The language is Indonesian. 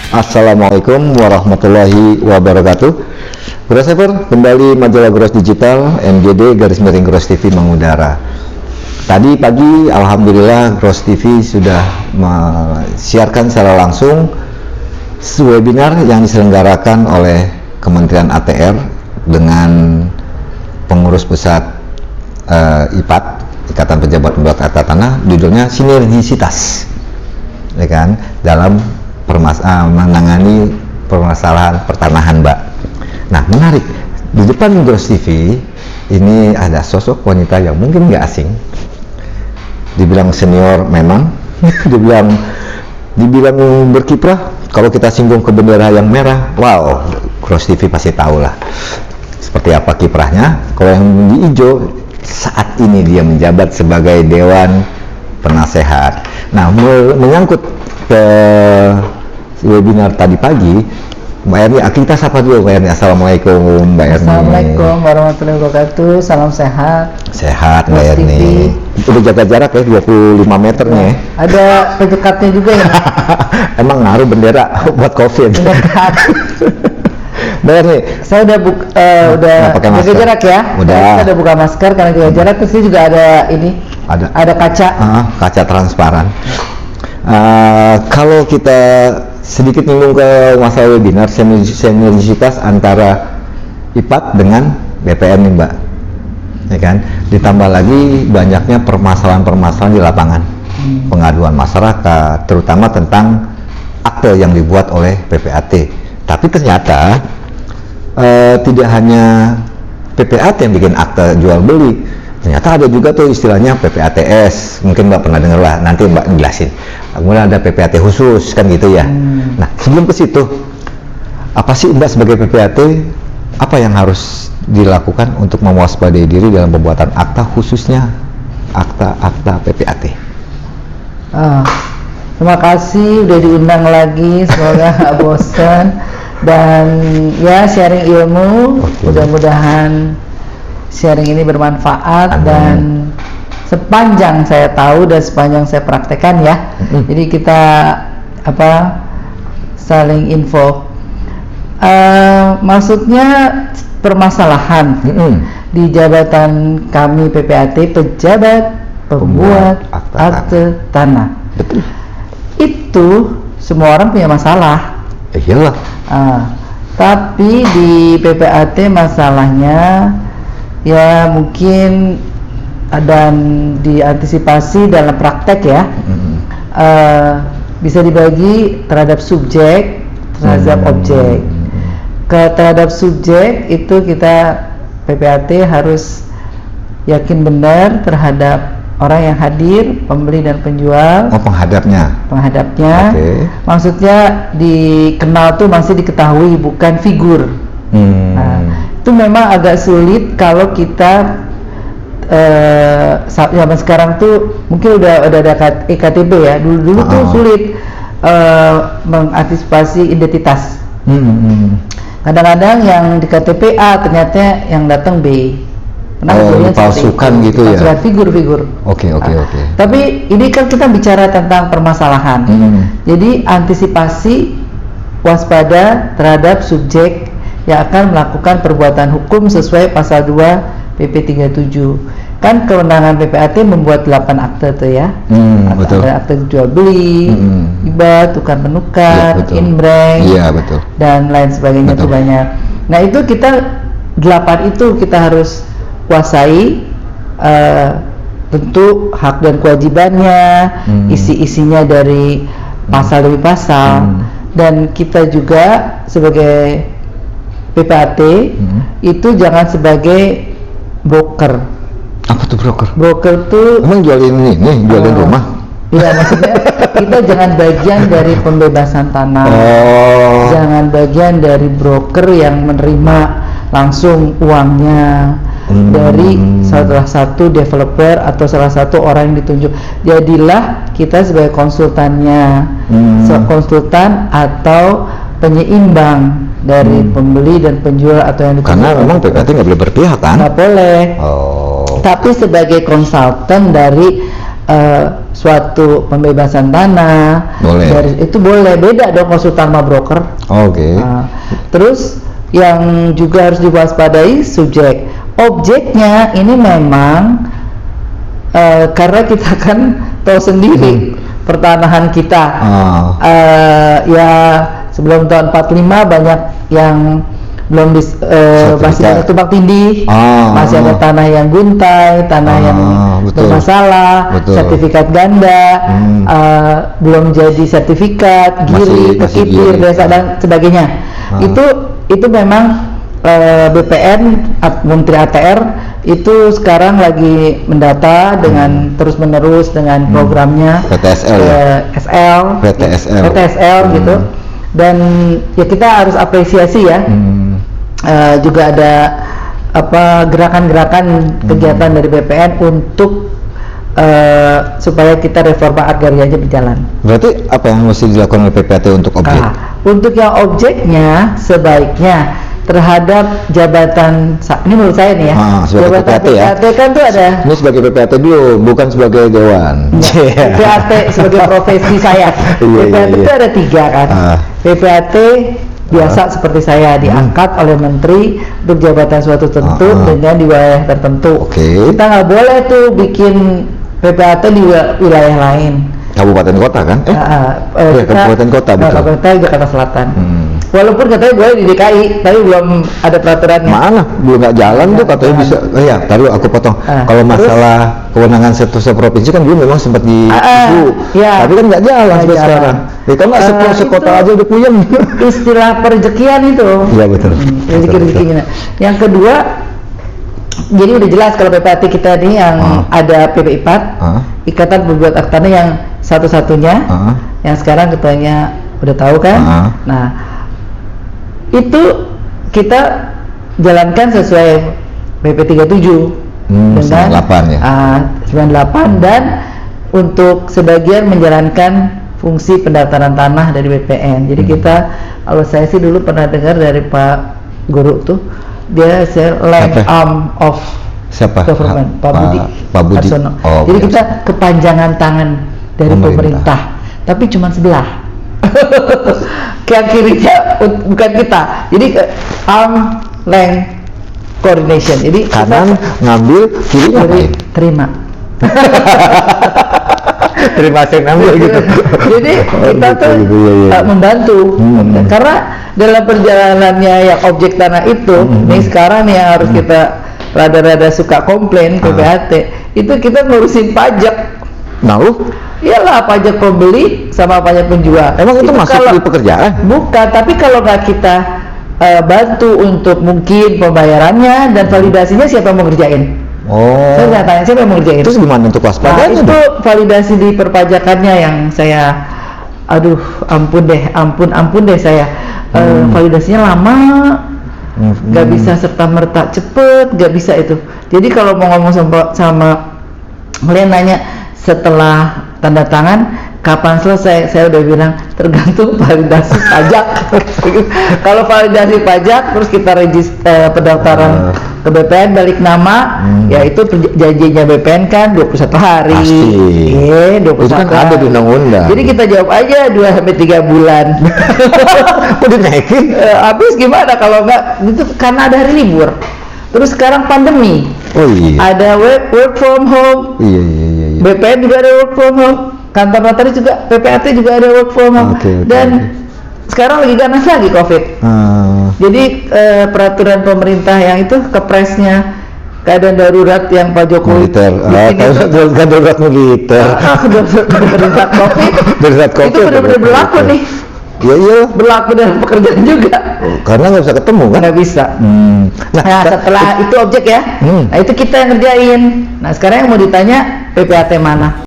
Assalamualaikum warahmatullahi wabarakatuh. Grossaver, kembali majalah Gross Digital _Gross TV mengudara. Tadi pagi alhamdulillah Gross TV sudah menyiarkan secara langsung webinar yang diselenggarakan oleh Kementerian ATR dengan pengurus pusat IPAT, Ikatan Pejabat Pembuat Akta Tanah, judulnya Sinergisitas, ya kan, dalam menangani permasalahan pertanahan, Mbak. Nah, menarik, di depan Gross TV ini ada sosok wanita yang mungkin nggak asing, dibilang senior memang, dibilang berkiprah. Kalau kita singgung ke bendera yang merah, wow, Gross TV pasti tahu lah seperti apa kiprahnya. Kalau yang di hijau, saat ini dia menjabat sebagai Dewan Penasehat. Nah, menyangkut ke webinar tadi pagi, Mbak Erni, kita sapa dulu Mbak Erni. Assalamualaikum Mbak Erni. Assalamualaikum warahmatullahi wabarakatuh. Salam sehat. Sehat Mbak Erni. Udah jaga jarak ya, 25 meternya ya. Ada pejekatnya juga ya. Emang ngaruh bendera buat COVID. Mbak Erni, saya udah jaga jarak ya. Saya udah buka masker karena jaga jarak. Terus juga ada ini. Ada kaca. Kaca transparan. Kalau kita sedikit nyinggung ke masalah webinar sinergisitas antara IPAT dengan BPN nih, Mbak, ya kan, ditambah lagi banyaknya permasalahan-permasalahan di lapangan, pengaduan masyarakat, terutama tentang akte yang dibuat oleh PPAT. Tapi ternyata tidak hanya PPAT yang bikin akte jual beli, ternyata ada juga tuh istilahnya PPATS, mungkin Mbak pernah dengar lah, nanti Mbak jelasin. Kemudian ada PPAT khusus, kan gitu ya. Nah, sebelum ke situ, apa sih Mbak sebagai PPAT, apa yang harus dilakukan untuk mewaspadai diri dalam pembuatan akta, khususnya akta PPAT? Terima kasih udah diundang lagi, semoga nggak bosan dan ya sharing ilmu. Mudah-mudahan sharing ini bermanfaat. Amin. Dan sepanjang saya tahu dan sepanjang saya praktekkan ya, jadi kita saling info. Maksudnya permasalahan di jabatan kami PPAT, pejabat pembuat akte tanah. Betul. Itu semua orang punya masalah. Iyalah. Tapi di PPAT masalahnya ya mungkin dan diantisipasi dalam praktek ya, bisa dibagi terhadap subjek, terhadap objek. Terhadap subjek itu kita PPAT harus yakin benar terhadap orang yang hadir, pembeli dan penjual. Penghadapnya. Okay. Maksudnya dikenal tuh masih diketahui, bukan figur. Itu memang agak sulit kalau kita zaman sekarang tuh mungkin udah ada EKTB ya. Dulu tuh sulit mengantisipasi identitas. Kadang-kadang yang di KTP A ternyata yang datang B. Dipalsukan gitu ya. Figur-figur. Oke. Tapi ini kan kita bicara tentang permasalahan. Jadi antisipasi, waspada terhadap subjek yang akan melakukan perbuatan hukum sesuai pasal 2 PP 37. Kan kewenangan PPAT membuat 8 akte tuh ya. Betul. Ada akte jual beli, hibah, tukar menukar, inbrank, dan lain sebagainya. Itu banyak. Nah, itu kita 8 itu kita harus kuasai, tentu hak dan kewajibannya, isi-isinya dari pasal demi pasal, dan kita juga sebagai PPAT itu jangan sebagai broker. Apa tuh broker? Broker tuh emang jualin rumah? Iya, maksudnya kita jangan bagian dari pembebasan tanah, jangan bagian dari broker yang menerima langsung uangnya dari salah satu developer atau salah satu orang yang ditunjuk. Jadilah kita sebagai konsultannya, konsultan atau penyeimbang dari pembeli dan penjual atau yang ditunjuk. Karena memang PPAT nggak boleh berpihak kan? Nggak boleh. Tapi sebagai konsultan dari suatu pembebasan tanah, boleh. itu boleh, beda dong konsultan sama broker. Oke. Terus yang juga harus diwaspadai subjek, objeknya ini memang karena kita kan tahu sendiri pertanahan kita, ya sebelum tahun 45 banyak yang belum masih ada tumpang tindih, masih ada tanah yang guntai, tanah yang bermasalah, sertifikat ganda, belum jadi sertifikat, giri, kekipir, desa dan sebagainya. Itu memang BPN, Menteri ATR itu sekarang lagi mendata dengan terus menerus dengan programnya PTSL gitu. Dan ya kita harus apresiasi ya, juga ada gerakan-gerakan kegiatan dari BPN untuk supaya kita reforma agrarianya berjalan. Berarti apa yang mesti dilakukan oleh PPAT untuk objek? Untuk yang objeknya sebaiknya terhadap jabatan, ini menurut saya nih ya, sebagai jabatan PPAT ya? Kan tuh ada. Ini sebagai PPAT dulu, bukan sebagai dewan. PPAT sebagai profesi saya. PPAT itu ada 3 kan. PPAT biasa seperti saya diangkat oleh menteri untuk jabatan suatu tertentu dengan di wilayah tertentu. Kita nggak boleh tuh bikin PPAT di wilayah lain. Kabupaten kota kan? Kabupaten kota betul. Kabupaten Jakarta Selatan. Walaupun katanya boleh di DKI, tapi belum ada peraturannya. Mana? Belum nggak jalan tuh katanya bisa. Tadi aku potong. Kalau masalah kewenangan satu provinsi kan dulu memang sempat di tapi kan nggak jalan sampai sekarang. Kalau nggak sekota aja udah puyeng. Istilah perezekian itu. Iya betul. Rezeki-rezekinya. Yang kedua, jadi udah jelas kalau PPAT kita ini yang ada PPIPAT, Ikatan Pembuat Hak Tanah yang satu-satunya, yang sekarang ketuanya udah tahu kan. Nah, itu kita jalankan sesuai PP 37 dengan 98 ya. 98 dan untuk sebagian menjalankan fungsi pendaftaran tanah dari BPN. Jadi kita, kalau saya sih dulu pernah dengar dari Pak Guru tuh, dia land arm of government, Pak Budi Arsono. Jadi kita kepanjangan tangan dari pemerintah, tapi cuma sebelah. Yang kirinya bukan kita. Jadi arm length coordination. Jadi kanan ngambil, kirinya terima. Terima kasih ngambil gitu. Jadi kita tuh membantu karena dalam perjalanannya yang objek tanah itu, nih sekarang nih yang harus kita rada-rada suka komplain PPAT, itu kita ngurusin pajak. Iyalah, pajak pembeli sama pajak penjual. Emang itu masuk di pekerjaan? Bukan, tapi kalau nggak kita bantu untuk mungkin pembayarannya dan validasinya, siapa yang mau ngerjain? Saya nggak tanya siapa yang mau ngerjain. Terus gimana untuk waspadanya? Itu validasi di perpajakannya yang saya, ampun deh saya. Validasinya lama, nggak bisa serta merta cepet, nggak bisa itu. Jadi kalau mau ngomong sama kalian nanya setelah tanda tangan kapan selesai, saya udah bilang tergantung validasi pajak. Kalau validasi pajak terus kita pendaftaran ke BPN balik nama, ya itu janjinya BPN kan 21 hari. Pasti. 21 itu kan hari. ada di undang-undang. Jadi kita jawab aja 2-3 bulan. Udah naikin. Habis gimana kalau enggak? Itu karena ada hari libur. Terus sekarang pandemi. Ada work from home. Iya. BPN juga ada work from home. Kantor notaris juga, PPAT juga ada work from home. Dan sekarang lagi ganas lagi COVID. Jadi peraturan pemerintah yang itu kepresnya keadaan darurat yang Pak Jokowi darurat militer. Darurat COVID. Itu benar-benar berlaku nih. Iya. Berlaku dalam pekerjaan juga. Karena nggak bisa ketemu kan? Nggak bisa. Nah setelah itu objek ya. Nah itu kita yang ngerjain. Nah sekarang yang mau ditanya PPAT mana?